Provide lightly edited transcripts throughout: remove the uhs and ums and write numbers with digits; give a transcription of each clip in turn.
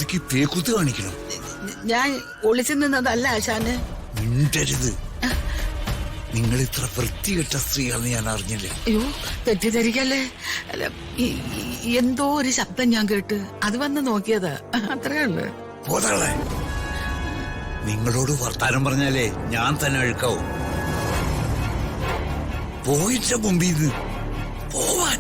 എനിക്ക് പേക്കുത്ത് കാണിക്കണം. ഞാൻ ഒളിച്ചു നിന്നതല്ല ആശാന്. മിണ്ടരുത്. നിങ്ങൾ ഇത്ര വൃത്തികെട്ട സ്ത്രീയാണെന്ന് ഞാൻ അറിഞ്ഞില്ല. അയ്യോ, തെറ്റിദ്ധരിക്കല്ലേ. അല്ല, എന്തോ ഒരു ശബ്ദം ഞാൻ കേട്ട് അത് വന്ന് നോക്കിയതാ, അത്രേ ഉള്ളു. പോതകളെ, നിങ്ങളോട് വർത്താനം പറഞ്ഞാലേ ഞാൻ തന്നെ അഴുക്കാവും. പോയിട്ട മുമ്പിന്ന് പോവാൻ.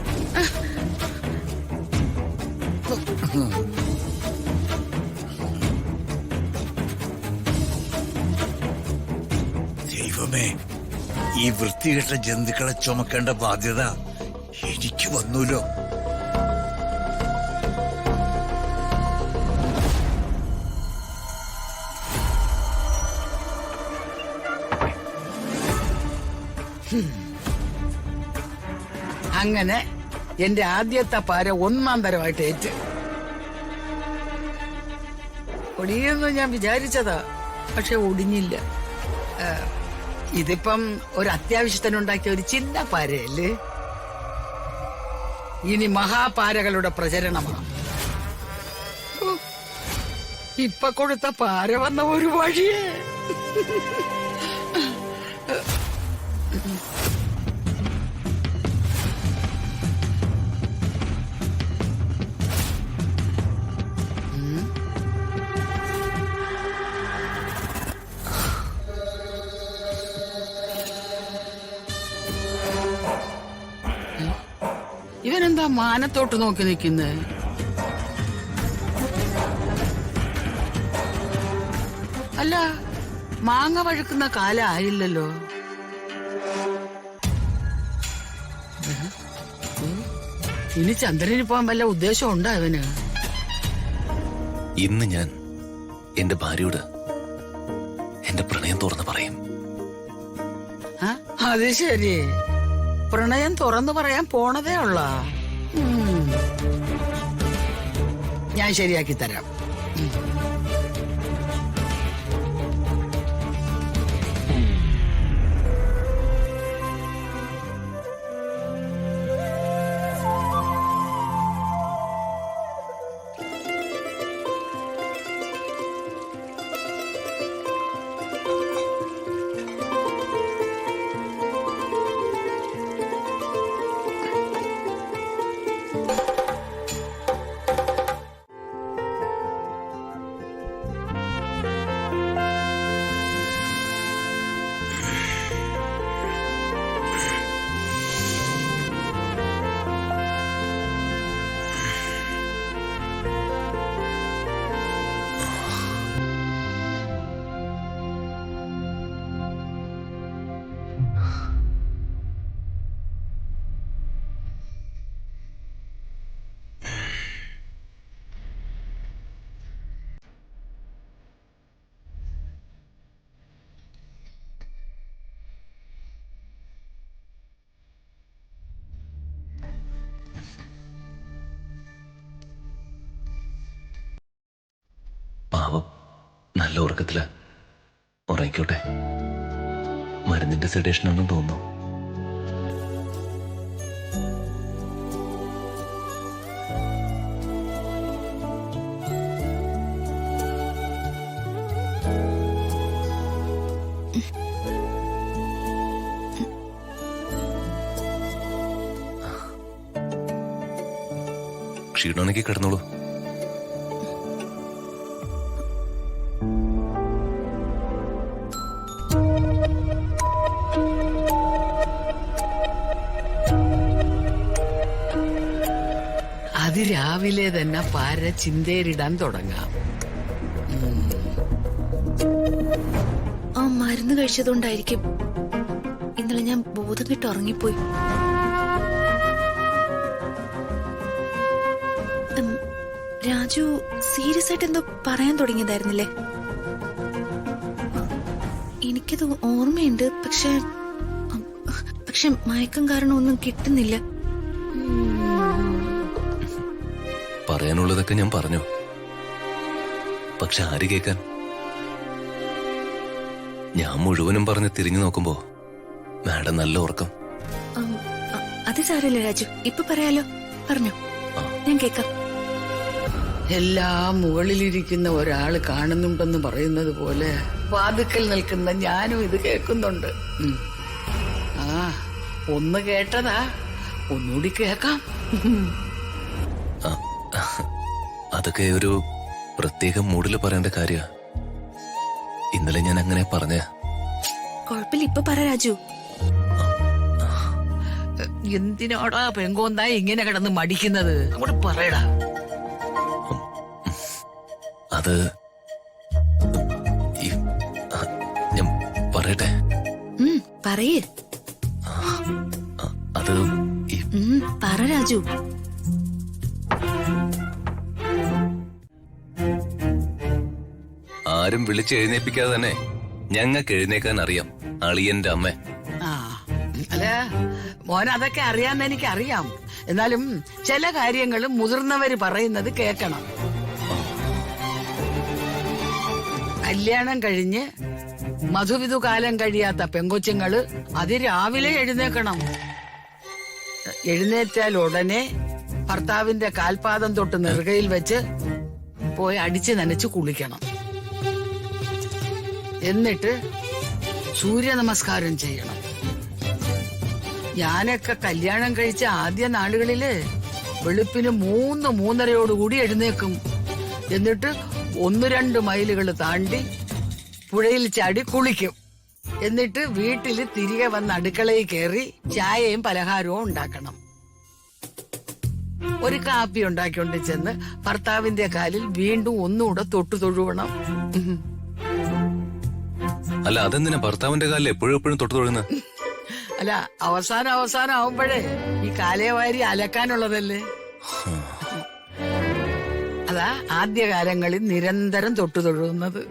ദൈവമേ, ഈ വൃത്തികെട്ട ജന്തുക്കളെ ചുമക്കേണ്ട ബാധ്യത എനിക്ക് വന്നൂലോ. അങ്ങനെ എന്റെ ആദ്യത്തെ പാര ഒന്നാം തരമായിട്ട് ഏറ്റ്. ഒടിയെന്ന് ഞാൻ വിചാരിച്ചതാ, പക്ഷെ ഒടിഞ്ഞില്ല. ഇതിപ്പം ഒരു അത്യാവശ്യത്തിനുണ്ടാക്കിയ ഒരു ചിന്ന പാരയല്ലേ. ഇനി മഹാപാരകളുടെ പ്രചരണമാണ്. ഇപ്പൊ കൊടുത്ത പാര വന്ന ഒരു വഴിയേ. ഇവനെന്താ മാനത്തോട്ട് നോക്കി നിൽക്കുന്നേ? അല്ല, മാങ്ങ വഴുക്കുന്ന കാലം ആയില്ലല്ലോ. ഇനി ചന്ദ്രന് പോകാൻ വല്ല ഉദ്ദേശം ഉണ്ടോ അവന്? ഇന്ന് ഞാൻ എന്റെ ഭാര്യയോട് എന്റെ പ്രണയം തുറന്നു പറയും. അത് ശരി, പ്രണയം തുറന്നു പറയാൻ പോണതേ ഉള്ള. ഞാൻ ശരിയാക്കി തരാം. പാവം നല്ല ഉറക്കത്തില. ഉറങ്ങിക്കോട്ടെ. മരുന്നിന്റെ സെഡേഷനാണെന്ന് തോന്നുന്നു. ക്ഷീണമെങ്കിൽ കിടന്നോളൂ. അതിരാവിലെ തന്നെ പാര ചിന്തേരിടാൻ തുടങ്ങാം. ആ മരുന്ന് കഴിച്ചതുകൊണ്ടായിരിക്കും ഇന്നലെ ഞാൻ ബോധം കിട്ട് ഉറങ്ങിപ്പോയി. രാജു സീരിയസ് ആയിട്ട് എന്തോ പറയാൻ തുടങ്ങിയതായിരുന്നില്ലേ? എനിക്കത് ഓർമ്മയുണ്ട്, പക്ഷെ മയക്കം കാരണം ഒന്നും കിട്ടുന്നില്ല. പറയാനുള്ളതൊക്കെ ഞാൻ പറഞ്ഞു, പക്ഷെ ആര് കേൾക്കാൻ? ഞാൻ മുഴുവനും പറഞ്ഞ് തിരിഞ്ഞു നോക്കുമ്പോ മാഡം നല്ല ഉറക്കം. അത് സാരമില്ല രാജു, ഇപ്പൊ പറയാലോ. പറഞ്ഞോ, ഞാൻ കേക്കാം. എല്ലാം മുകളിലിരിക്കുന്ന ഒരാള് കാണുന്നുണ്ടെന്ന് പറയുന്നത് പോലെ വാതുക്കൽ നിൽക്കുന്ന ഞാനും ഇത് കേൾക്കുന്നുണ്ട്. ആ ഒന്ന് കേട്ടതാ, ഒന്നുകൂടി കേക്കാം. അതൊക്കെ ഒരു പ്രത്യേക മൂഡില് പറയേണ്ട കാര്യ. ഇന്നലെ ഞാൻ അങ്ങനെ പറഞ്ഞ. കുഴപ്പമില്ല, ഇപ്പൊ പറ രാജു. എന്തിനാടാ പെങ്കോന്നായി ഇങ്ങനെ കിടന്ന് മടിക്കുന്നത്? അങ്ങോട്ട് പറയടാ. അത് ഞാൻ പറയട്ടെ. പറയേ. അത് പറ രാജു. ആരും വിളിച്ച് എഴുന്നേപ്പിക്കാതെ തന്നെ ഞങ്ങൾക്ക് എഴുന്നേക്കാൻ അറിയാം. അളിയന്റെ അമ്മ. ആ അല്ല മോൻ, അതൊക്കെ അറിയാന്ന് എനിക്കറിയാം. എന്നാലും ചില കാര്യങ്ങൾ മുതിർന്നവര് പറയുന്നത് കേക്കണം. കല്യാണം കഴിഞ്ഞ് മധുവിധു കാലം കഴിയാത്ത പെങ്കൊച്ചുങ്ങള് അതിരാവിലെ എഴുന്നേക്കണം. എഴുന്നേറ്റാൽ ഉടനെ ഭർത്താവിന്റെ കാൽപാദം തൊട്ട് നെറുകയിൽ വെച്ച് പോയി അടിച്ച് നനച്ച് കുളിക്കണം. എന്നിട്ട് സൂര്യ നമസ്കാരം ചെയ്യണം. ഞാനൊക്കെ കല്യാണം കഴിച്ച ആദ്യ നാളുകളില് വെളുപ്പിന് 3-3:30 എഴുന്നേക്കും. എന്നിട്ട് 1-2 മൈലുകൾ താണ്ടി പുഴയിൽ ചാടി കുളിക്കും. എന്നിട്ട് വീട്ടില് തിരികെ വന്ന് അടുക്കളയിൽ കയറി ചായയും പലഹാരവും ഉണ്ടാക്കണം. ഒരു കാപ്പി ഉണ്ടാക്കിക്കൊണ്ട് ചെന്ന് ഭർത്താവിന്റെ കാലിൽ വീണ്ടും ഒന്നുകൂടെ തൊട്ടു തൊഴുവണം. അല്ല, അതെന്തിനാ ഭർത്താവിന്റെ കാലിൽ എപ്പോഴും തൊട്ടു തൊഴുന്ന? അല്ല, അവസാനം ആവുമ്പോഴേ ഈ കാലേവാരി അലക്കാനുള്ളതല്ലേ. അതാ ആദ്യകാലങ്ങളിൽ നിരന്തരം തൊട്ടു തൊഴുന്നത്.